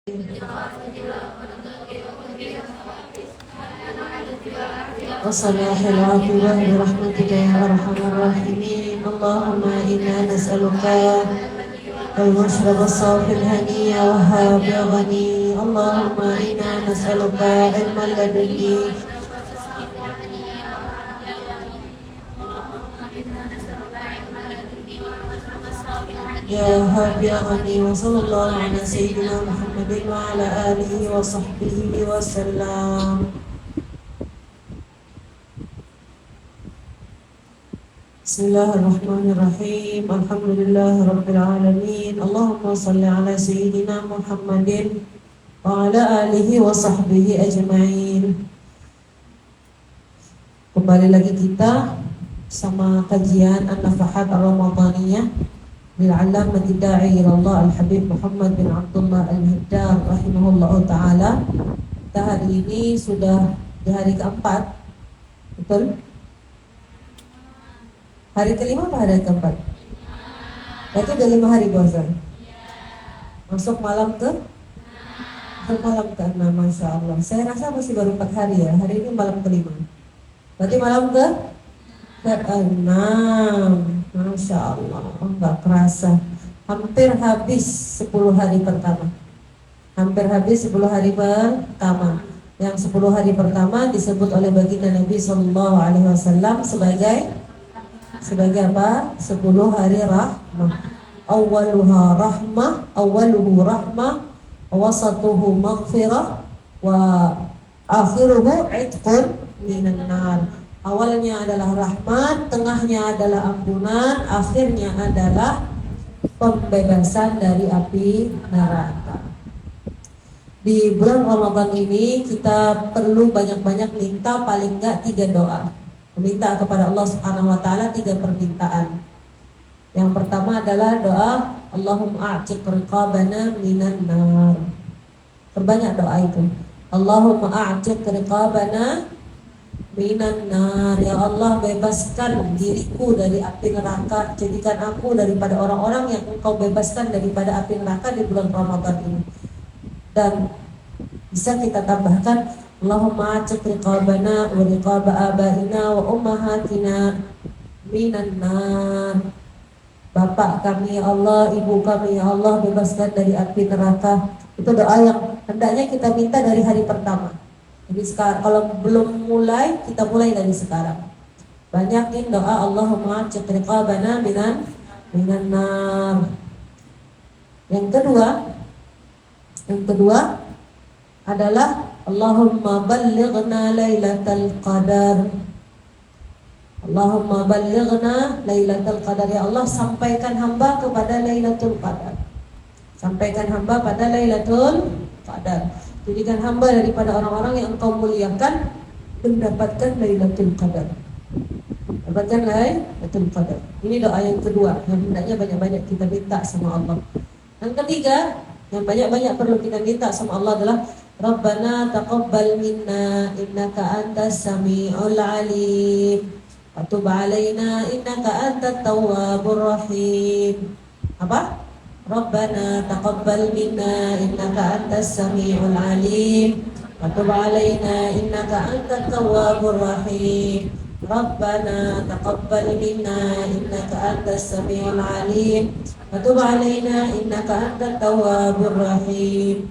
وصلاح العاقبة برحمتك يا أرحم الراحمين. اللهم إنا نسألك المشرب الصافي الهني وهاب غني. اللهم إنا نسألك علما لدني يا وهاب يا غني. وصلى الله على سيدنا محمد وعلى آله وصحبه وسلم. Bismillahirrahmanirrahim. Alhamdulillah Rabbil Alamin. Allahumma salli ala Sayyidina Muhammadin wa ala alihi wa sahbihi ajma'in. Kembali lagi kita sama kajian An-Nafahat Ar-Ramadaniyah Lil'allamati da'i ilallah Al-Habib Muhammad bin Abdullah Al-Hiddar rahimahullah ta'ala. Kita hari ini sudah di hari keempat. Betul? Hari kelima apa hari keempat? Berarti udah 5 hari puasa. Masuk malam ke ke-6, Masya Allah. Saya rasa masih baru 4 hari ya. Hari ini malam kelima. Berarti malam ke-6. Masya Allah, nggak kerasa. Hampir habis 10 hari pertama. Hampir habis 10 hari pertama. Yang 10 hari pertama disebut oleh baginda Nabi SAW sebagai apa? 10 hari rahmah. Awaluhu rahmah, wasatuhu maghfirah, wa akhiruhu itqun minan nar. Awalnya adalah rahmat, tengahnya adalah ampunan, akhirnya adalah pembebasan dari api neraka. Di bulan Ramadan ini kita perlu banyak-banyak minta, paling enggak 3 doa. Meminta kepada Allah Subhanahu wa taala 3 permintaan. Yang pertama adalah doa Allahumma a'tiq riqabana minan nar. Perbanyak doa itu. Allahumma a'tiq riqabana minan nar. Ya Allah, bebaskan diriku dari api neraka. Jadikan aku daripada orang-orang yang Engkau bebaskan daripada api neraka di bulan Ramadan ini. Dan bisa kita tambahkan Allahumma a'tiq riqabana wa riqaba abaina wa ummahatina minan nar. Bapak kami ya Allah, ibu kami ya Allah, bebaskan dari api neraka. Itu doa yang hendaknya kita minta dari hari pertama. Jadi sekarang kalau belum mulai, kita mulai dari sekarang. Banyakin doa Allahumma a'tiq riqabana minan nar. Yang kedua adalah Allahumma ballighna lailatal qadar. Allahumma ballighna lailatul qadar. Ya Allah, sampaikan hamba kepada Lailatul Qadar. Sampaikan hamba pada Lailatul Qadar. Jadikan hamba daripada orang-orang yang Engkau muliakan mendapatkan Lailatul Qadar. Dapatkan Lailatul Qadar. Ini doa yang kedua yang hendaknya banyak-banyak kita minta sama Allah. Yang ketiga yang banyak-banyak perlu kita minta sama Allah adalah Rabbana taqabbal minna innaka antas sami'ul alim wa tub 'alaina innaka antat tawwabur rahim. Apa? Rabbana taqabbal minna innaka antas sami'ul alim wa tub 'alaina innaka antat tawwabur rahim. Rabbana taqabbal minna innaka antas sami'ul alim wa tub 'alaina innaka antat tawwabur rahim.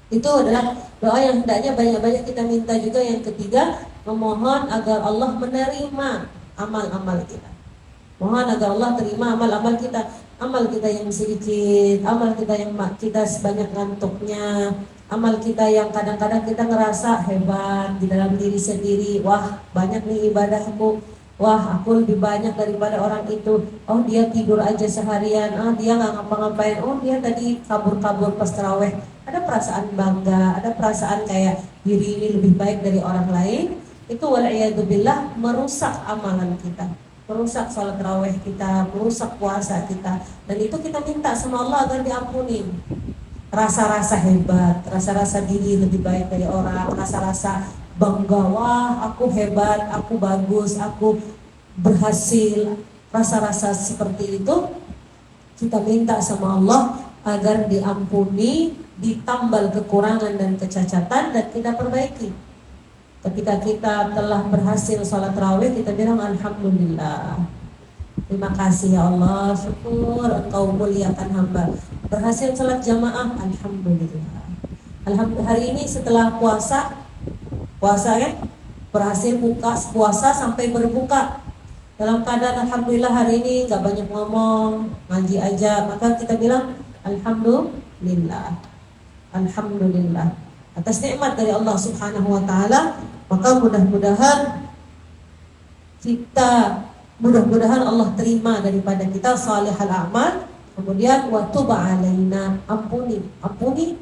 Itu adalah doa yang hendaknya banyak-banyak kita minta juga. Yang ketiga, memohon agar Allah menerima amal-amal kita. Mohon agar Allah terima amal-amal kita. Amal kita yang sedikit, amal kita yang kita sebanyak ngantuknya, amal kita yang kadang-kadang kita ngerasa hebat di dalam diri sendiri. Wah, banyak nih ibadahku. Wah, aku lebih banyak daripada orang itu. Oh, dia tidur aja seharian. Oh, dia gak ngapa-ngapain. Oh, dia tadi kabur-kabur pas taraweh. Ada perasaan bangga, ada perasaan kayak diri ini lebih baik dari orang lain. Itu wal'iyadzubillah merusak amalan kita, merusak sholat taraweh kita, merusak puasa kita. Dan itu kita minta sama Allah agar diampuni. Rasa-rasa hebat, rasa-rasa diri lebih baik dari orang, rasa-rasa bangga, wah aku hebat, aku bagus, aku berhasil. Rasa-rasa seperti itu kita minta sama Allah agar diampuni, ditambal kekurangan dan kecacatan dan kita perbaiki. Ketika kita telah berhasil sholat tarawih, kita bilang alhamdulillah. Terima kasih ya Allah, syukur Engkau muliakan hamba. Berhasil sholat jamaah, alhamdulillah. Alhamdulillah, hari ini setelah puasa kan, berhasil buka puasa sampai berbuka dalam keadaan alhamdulillah hari ini nggak banyak ngomong, ngaji aja, maka kita bilang alhamdulillah, alhamdulillah atas nikmat dari Allah Subhanahu Wa Taala. Maka mudah-mudahan Allah terima daripada kita salihal a'mal. Kemudian wa tub alaina, ampuni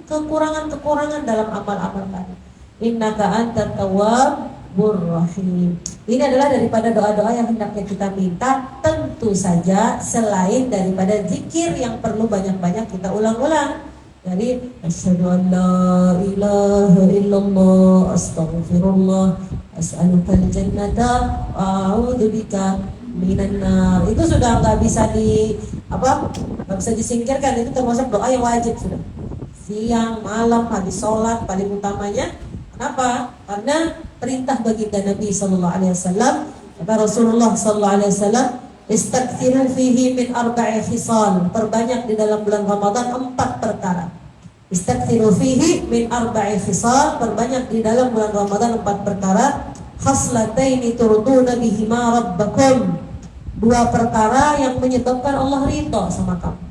kekurangan-kekurangan dalam amal-amal kami. Innaka antat tawwabur rahim. Ini adalah daripada doa-doa yang hendaknya kita minta, tentu saja selain daripada zikir yang perlu banyak-banyak kita ulang-ulang. Jadi asyhadu an la ilaha illallah, astaghfirullah, as'alukal jannata, a'udzubika minan nar. Itu sudah nggak bisa nggak bisa disingkirkan. Itu termasuk doa yang wajib sudah. Siang, malam, habis sholat paling utamanya. Kenapa? Karena perintah baginda Nabi Sallallahu Alaihi Wasallam. Kata Rasulullah Sallallahu Alaihi Wasallam, istaghfiru fihi min arba'i khisal. Perbanyak di dalam bulan Ramadan 4 perkara. Istaghfiru fihi min arba'i khisal. Perbanyak di dalam bulan Ramadan 4 perkara. Khaslataini turduna bihima rabbakum. 2 perkara yang menyebabkan Allah ridha sama kamu.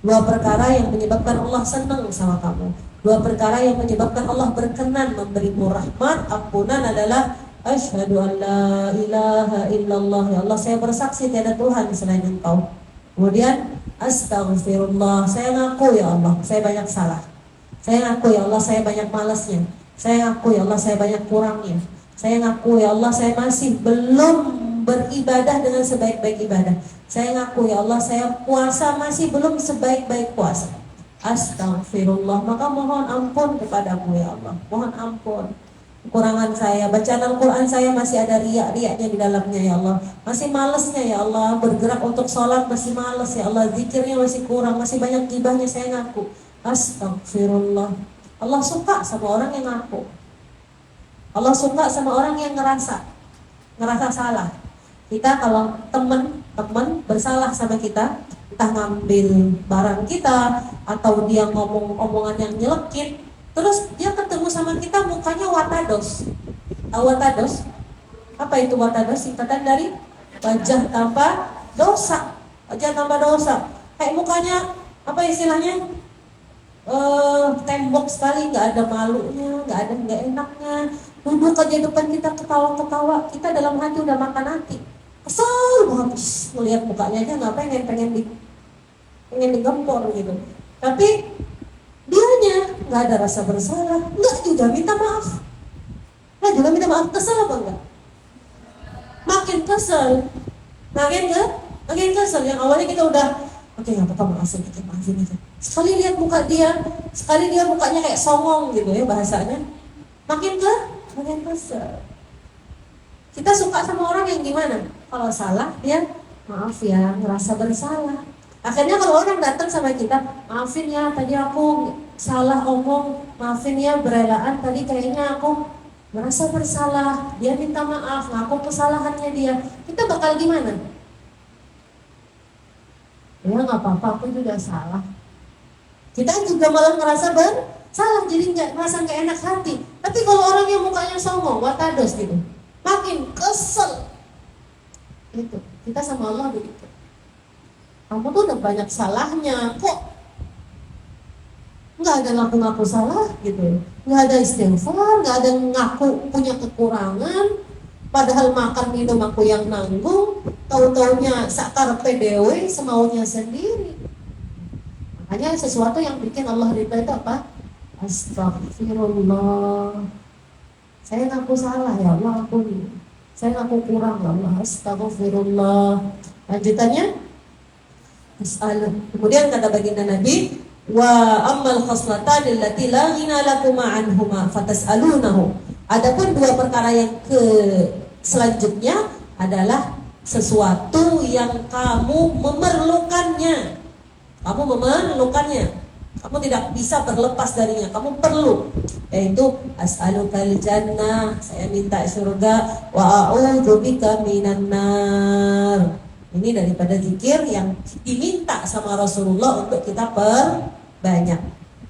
2 perkara yang menyebabkan Allah senang sama kamu. 2 perkara yang menyebabkan Allah berkenan memberimu rahmat, ampunan adalah asyhadu an la ilaha illallah, ya Allah saya bersaksi tiada Tuhan selain Engkau. Kemudian astaghfirullah, saya ngaku ya Allah saya banyak salah. Saya ngaku ya Allah saya banyak malasnya. Saya ngaku ya Allah saya banyak kurangnya. Saya ngaku ya Allah saya masih belum beribadah dengan sebaik-baik ibadah. Saya ngaku ya Allah saya puasa masih belum sebaik-baik puasa. Astaghfirullah, maka mohon ampun kepadamu ya Allah. Mohon ampun kekurangan saya, bacaan Al-Quran saya masih ada riak-riaknya di dalamnya ya Allah. Masih malesnya ya Allah, bergerak untuk sholat masih males ya Allah. Zikirnya masih kurang, masih banyak gibahnya, saya ngaku. Astaghfirullah. Allah suka sama orang yang ngaku. Allah suka sama orang yang ngerasa salah. Kita kalau teman bersalah sama kita, entah ngambil barang kita atau dia ngomong omongan yang nyelekit, terus dia ketemu sama kita mukanya watados. Tahu watados? Apa itu watados? Singkatan dari wajah tanpa dosa. Wajah tanpa dosa. Kayak mukanya apa istilahnya? Tembok sekali, nggak ada malunya, nggak enaknya. Duduk aja depan kita ketawa-ketawa, kita dalam hati udah makan hati. Kesel banget melihat mukanya aja nggak pengen digempor gitu. Tapi dianya nggak ada rasa bersalah, nggak juga minta maaf. Kesel apa enggak? Makin kesel. Yang awalnya kita udah oke, nggak apa-apa, maafin aja. Sekali lihat muka dia, sekali dia mukanya kayak songong gitu ya bahasanya, makin kesel. Kita suka sama orang yang gimana? Kalau salah dia maaf ya, ngerasa bersalah. Akhirnya kalau orang datang sama kita, maafin ya tadi aku salah omong, maafin ya berelaan tadi kayaknya aku merasa bersalah. Dia minta maaf, ngaku kesalahannya dia. Kita bakal gimana? Ya nggak apa-apa, aku juga salah. Kita juga malah ngerasa bersalah, jadi ngerasa nggak enak hati. Tapi kalau orang yang mukanya songong, watados gitu, makin kesel. Itu kita sama Allah begitu. Kamu tuh udah banyak salahnya, kok nggak ada ngaku-ngaku salah gitu, nggak ada istighfar, nggak ada ngaku punya kekurangan. Padahal makan minum aku yang nanggung, tahu-taunya sakar PDW semaunya sendiri. Makanya sesuatu yang bikin Allah ridha itu apa? Astagfirullah. Saya ngaku salah ya Allah, ampuni. Saya ngaku kurang ya Allah, astagfirullah. Lanjutannya, kemudian kata baginda Nabi, wa ammal khaslatan allati la ghina lakum anhuma fatas'alunahu. Adapun 2 perkara yang selanjutnya adalah sesuatu yang kamu memerlukannya. Kamu tidak bisa berlepas darinya. Kamu perlu, yaitu as'alukal jannah, saya minta surga, wa a'udzubika minan nar. Ini daripada zikir yang diminta sama Rasulullah untuk kita perbanyak.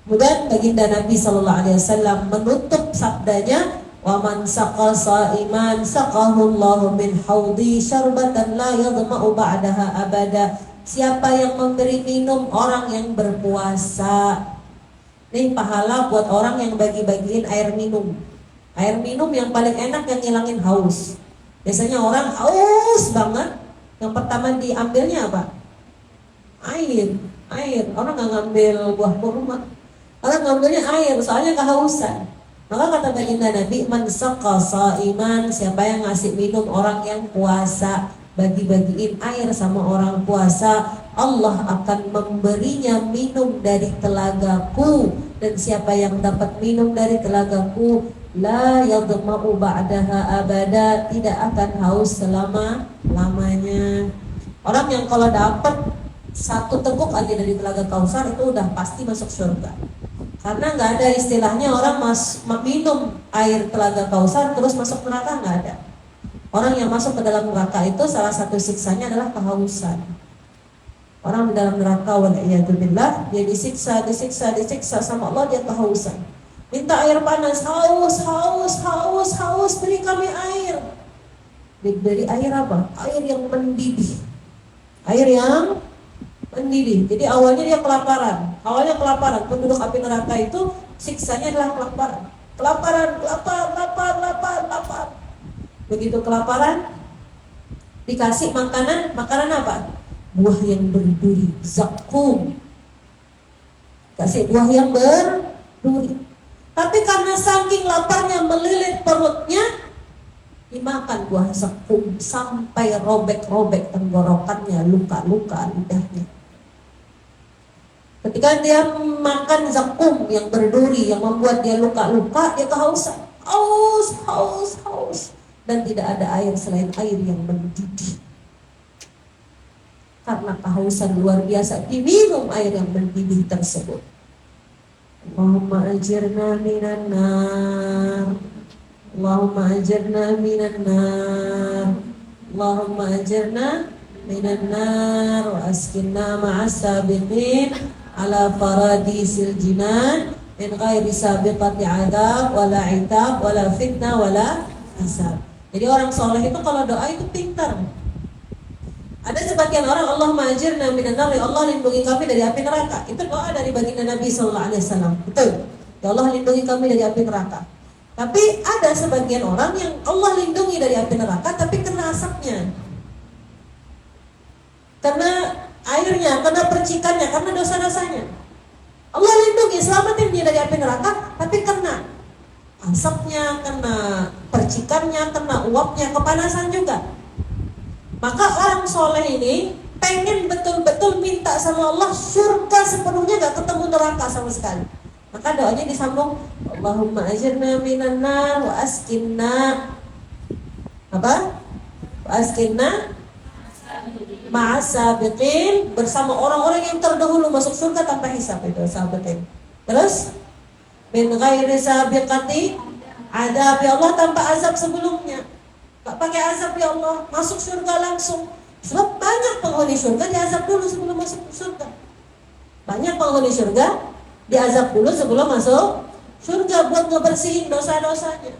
Kemudian baginda Nabi sallallahu alaihi wasallam menutup sabdanya, wa man saqa sa'iman saqahu Allahu min haudi syarbatan la yadma'u ba'daha abada. Siapa yang memberi minum orang yang berpuasa. Ini pahala buat orang yang bagi-bagiin air minum. Air minum yang paling enak yang ngilangin haus. Biasanya orang haus banget, yang pertama diambilnya apa? Air. Orang nggak ngambil buah kurma, orang ngambilnya air, soalnya kehausan. Maka kata baginda Nabi, man saqa sa'iman, siapa yang ngasih minum orang yang puasa, bagi-bagiin air sama orang puasa, Allah akan memberinya minum dari telagaku. Dan siapa yang dapat minum dari telagaku, la yadma'u ba'daha abada, tidak akan haus selama-lamanya. Orang yang kalau dapat satu teguk aja dari telaga Kausar itu udah pasti masuk surga. Karena nggak ada istilahnya orang minum air telaga Kausar terus masuk neraka, nggak ada. Orang yang masuk ke dalam neraka itu salah satu siksanya adalah kehausan. Orang di dalam neraka, wal'iyadzubillah, dia disiksa sama Allah, dia kehausan. Minta air panas, haus, beri kami air. Diberi air apa? Air yang mendidih. Jadi awalnya dia kelaparan. Penduduk api neraka itu siksanya adalah kelaparan. Lapar. Begitu kelaparan, dikasih makanan apa? Buah yang berduri, zakum. Kasih buah yang berduri. Tapi karena saking laparnya melilit perutnya, dimakan buah zakum sampai robek-robek tenggorokannya, luka-luka lidahnya. Ketika dia makan zakum yang berduri yang membuat dia luka-luka, dia kehausan. Haus. Dan tidak ada air selain air yang mendidih. Karena kehausan luar biasa, diminum air yang mendidih tersebut. Allahumma ajirna minan nar. Allahumma ajirna minan nar. Allahumma ajirna minan nar wa askinna ma'as sabiqin ala faradisil jinan min ghairi sabiqati adab wala itab wala fitnah wala hisab. Jadi orang soleh itu kalau doa itu pintar. Ada sebagian orang, Allahumma ajirna minan nar, ya Allah lindungi kami dari api neraka. Itu doa dari baginda Nabi sallallahu alaihi wasallam. Betul. Ya Allah lindungi kami dari api neraka. Tapi ada sebagian orang yang Allah lindungi dari api neraka tapi kena asapnya. Kena airnya, kena percikannya, karena dosa-dosanya. Allah lindungi, selamatin dia dari api neraka, tapi kena asapnya, kena percikannya, kena uapnya, kepanasan juga. Maka orang soleh ini pengen betul-betul minta sama Allah surga sepenuhnya, gak ketemu neraka sama sekali. Maka doanya disambung, Allahumma ajirna minan nar wa askinna apa? Wa askinna ma'asabiqin, bersama orang-orang yang terdahulu masuk surga tanpa hisab. Itu sabiqin. Terus min ghairi sabiqati adab, ya Allah tanpa azab sebelumnya. Gak pakai azab ya Allah, masuk surga langsung. Sebab banyak penghuni surga diazab dulu sebelum masuk surga. Banyak penghuni surga diazab dulu sebelum masuk surga buat ngebersihin dosa-dosanya.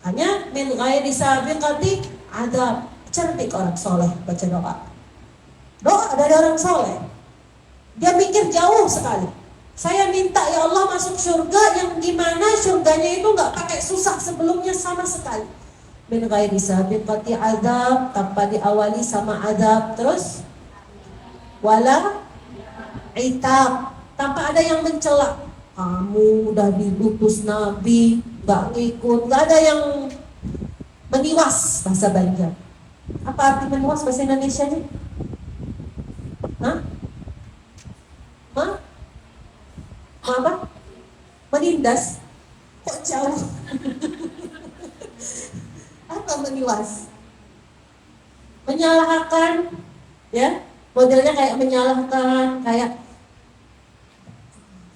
Makanya min ghairi sabiqati adab. Cerdik orang soleh baca doa dari orang soleh. Dia mikir jauh sekali. Saya minta ya Allah masuk surga yang gimana surganya itu gak pakai susah sebelumnya sama sekali. Min ghairi sabiqati adab, tanpa diawali sama adab. Terus wala itab, tanpa ada yang mencela. Kamu udah diutus Nabi gak ngikut. Gak ada yang meniwas, bahasa Banjar. Apa arti meniwas bahasa Indonesianya? Apa? Menindas. Kok jauh? Apa meniwas? Menyalahkan, ya? Modelnya kayak menyalahkan, kayak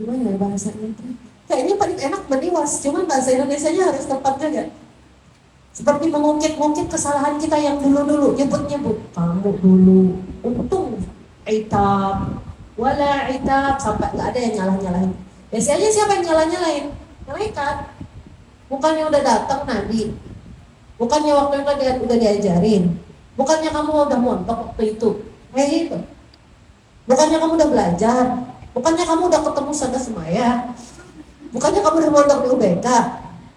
Gimana ya bahasanya itu? Kayaknya paling enak meniwas, cuman bahasa Indonesianya harus tepat juga. Seperti mengungkit-ungkit kesalahan kita yang dulu-dulu, nyebut-nyebut. Kamu dulu, untung, itab, wala itab, sampai nggak ada yang nyalah-nyalahin. Biasanya siapa yang nyalah-nyalahin? Malaikat. Bukannya udah datang Nabi, bukannya waktu itu dia udah diajarin, bukannya kamu udah montok waktu itu, itu. Bukannya kamu udah belajar, bukannya kamu udah ketemu sana semaya, bukannya kamu udah mondok di UBK,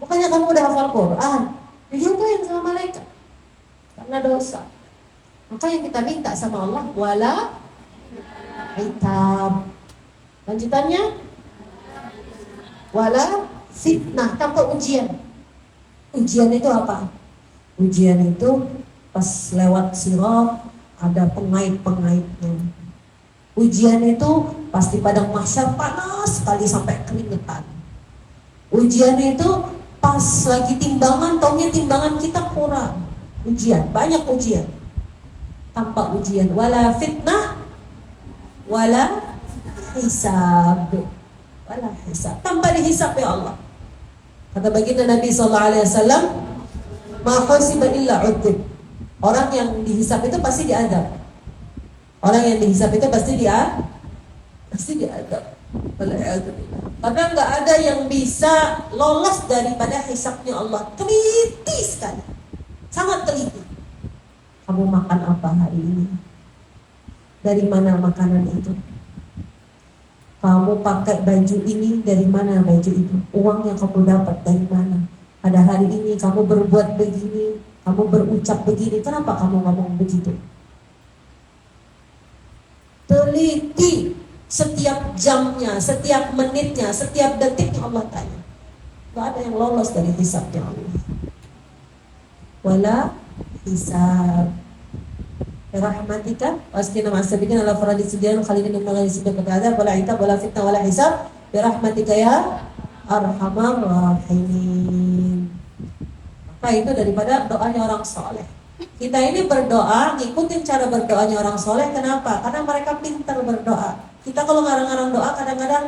bukannya kamu udah hafal Quran. Dia tuh yang sama malaikat karena dosa. Maka yang kita minta sama Allah wala hitam. Lanjutannya wala fitnah, tanpa ujian. Ujian itu apa? Ujian itu pas lewat sirat ada pengait-pengaitnya. Ujian itu pasti padang mahsyar panas sekali sampai keringetan. Ujian itu pas lagi timbangan, taunya timbangan kita kurang. Ujian, banyak ujian. Tanpa ujian, wala fitnah, wala hisab, wala hisab. Tanpa dihisab ya Allah. Kata baginda Nabi SAW, ma hasiba illa udhib. Orang yang dihisab itu pasti diadab. Orang yang dihisab itu pasti diadab. Karena nggak ada yang bisa lolos daripada hisabnya Allah. Teliti sekali, sangat teliti. Kamu makan apa hari ini? Dari mana makanan itu? Kamu pakai baju ini, dari mana baju itu? Uang yang kamu dapat dari mana? Pada hari ini kamu berbuat begini, kamu berucap begini, kenapa kamu ngomong begitu? Teliti setiap jamnya, setiap menitnya, setiap detiknya Allah tanya. Gak ada yang lolos dari hisabnya Allah. Wala hisab. Rahmatika wasqina ma'asabiqin ala faradis sudian khalidin min ghairi sibab ta'adzab wala itab wala fitnah wala hisab bi rahmatika ya arhamar rahimin. Maka itu daripada doanya orang soleh. Kita ini berdoa, ngikutin cara berdoanya orang soleh. Kenapa? Karena mereka pintar berdoa. Kita kalau ngarang-ngarang doa kadang-kadang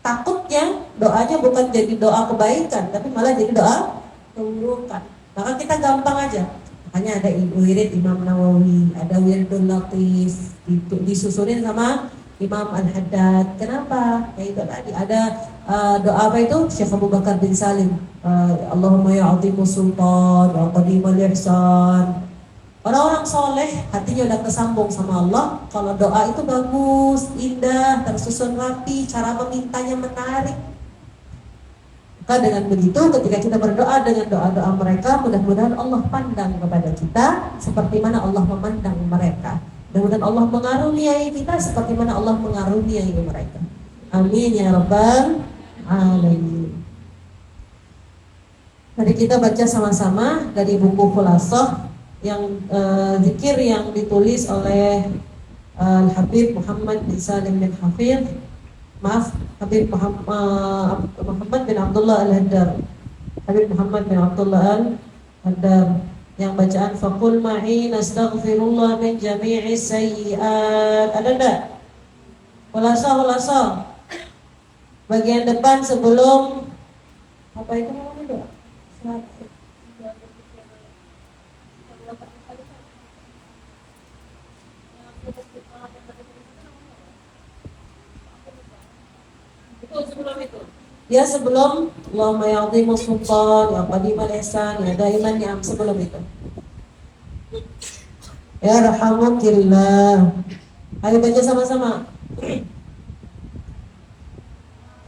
takutnya doanya bukan jadi doa kebaikan, tapi malah jadi doa keburukan. Maka kita gampang aja. Makanya ada wirid Imam Nawawi, ada wiridul latif, disusunin sama Imam Al-Haddad. Kenapa? Ya itu tadi ada doa apa itu? Syekh Abu Bakar bin Salim. Allahumma ya azimu sultan wa qadimal ihsan. Orang-orang soleh hatinya udah kesambung sama Allah. Kalau doa itu bagus, indah, tersusun rapi, cara memintanya menarik. Maka dengan begitu ketika kita berdoa dengan doa-doa mereka, mudah-mudahan Allah pandang kepada kita seperti mana Allah memandang mereka. Mudah-mudahan Allah mengaruniai kita seperti mana Allah mengaruniai mereka. Amin ya rabbal alamin. Mari kita baca sama-sama dari buku Khulasah yang zikir yang ditulis oleh Al-Habib Muhammad bin Salim bin Hafidh. Habib Muhammad bin Abdullah Al-Haddar. Habib Muhammad bin Abdullah Al-Haddar yang bacaan faqul ma'i nastaghfirullah min jami'i sayyi'at. Ada enggak? Khulasah bagian depan sebelum apa itu namanya doa? Sebelum itu. Ya sebelum Allahumma ya'zimu sultan ya qadimal ihsan ya daiman ya sebelum itu. Ya rahmatillah. Ayo baca sama-sama.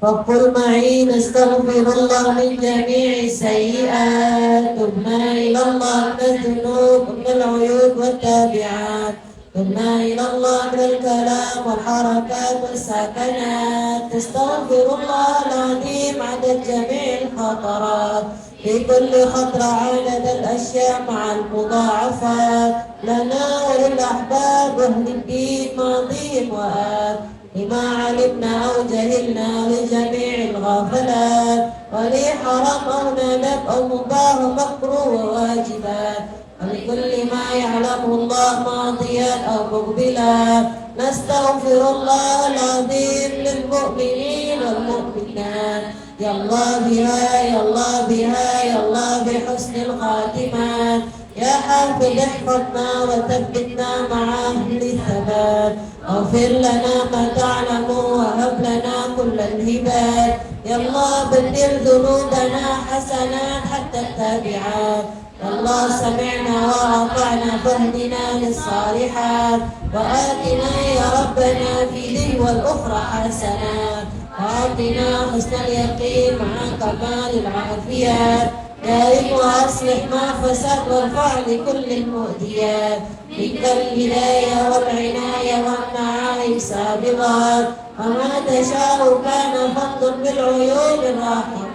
Faqul ma'i nastaghfirullah min jami'i sayyi'at tubna ilallah min al-uyub wa tabi'at. تبنا إلى الله بالكلام والحركات والسكنات تستغفر الله العظيم عدد جميع الخطرات في كل خطرة عدد الأشياء مع المضاعفات لنا وللأحباب أهل الدين ماضيهم وآت لما علمنا أو جهلنا لجميع الغافلات ولحرام أو ندب أو مباح مكروه وواجبات ولكل ما يعلمه الله ماضيات أو مقبلات نستغفر الله العظيم للمؤمنين والمؤمنات. يا الله بها يا الله بها يا الله بحسن الخاتمات. يا حافظ احفظنا وثبتنا مع أهل الثبات. اغفر لنا ما تعلم وهب لنا كل الهبات. يا الله بدل ذنوبنا حسنات حتى التابعات. يا الله سمعنا وأطعنا فاهدنا للصالحات. وآتنا يا ربنا في ذي والأخرى حسنات. وآتنا حسن اليقين مع كمال العافيات. دائم وأصلح ما فسد وارفع لكل المؤذيات. منك الهداية والعناية والمعايب سابقات. وما تشاء كان فضل بالعيون الراحمة.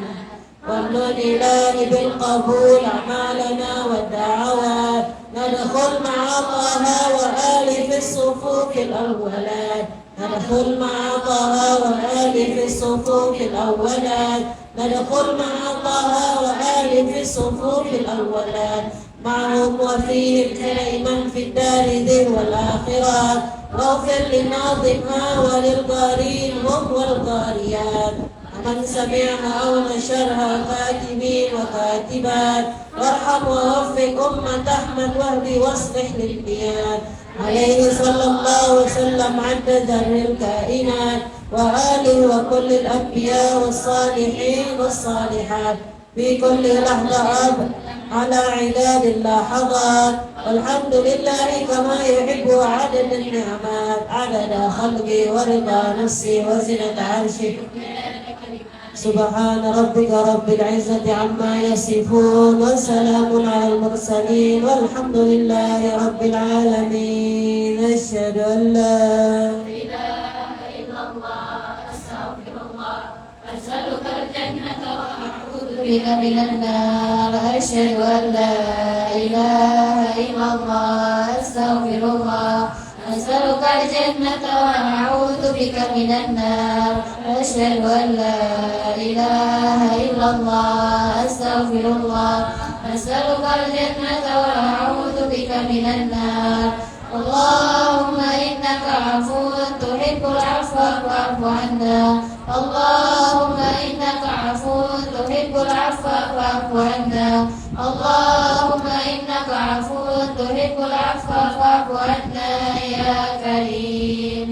وامن إله بالقبول أعمالنا والدعوات. ندخل مع طه وآل في الصفوف الأولات. ندخل مع طه وآل في الصفوف الأولات. ندخل مع طه وآل في الصفوف الأولات. معهم وفيهم دائما في الدار ذي والآخرات. واغفر لناظمها وللقارين هم والقاريات. ومن سمعها أو نشرها كاتبين وكاتبات. وارحم ووفق أمة أحمد واهدي واصلح للبيان. عليه صلى الله وسلم عند ذر الكائنات. وآله وكل الأنبياء والصالحين والصالحات في كل لحظة على عداد اللحظات. والحمد لله كما يحب عدد النعمات. عدد خلقي ورضا نفسي وزنة عرشي. سبحان ربك رب العزة عما يصفون وسلام على المرسلين والحمد لله رب العالمين. أشهد أن لا إله إلا الله أستغفر الله أسألك الجنة وأعوذ بك من النار. أشهد أن لا إله إلا الله أستغفر الله أسألك الجنة وأعوذ بك من النار. أشهد أن لا إله إلا الله أستغفر الله أسألك الجنة وأعوذ بك من النار. اللهم إنك عفو تحب العفو فاعف عنا. اللهم إنك عفو تحب العفو فاعف عنا. اللهم إنك عفو تحب العفو فاعف عنا يا كريم.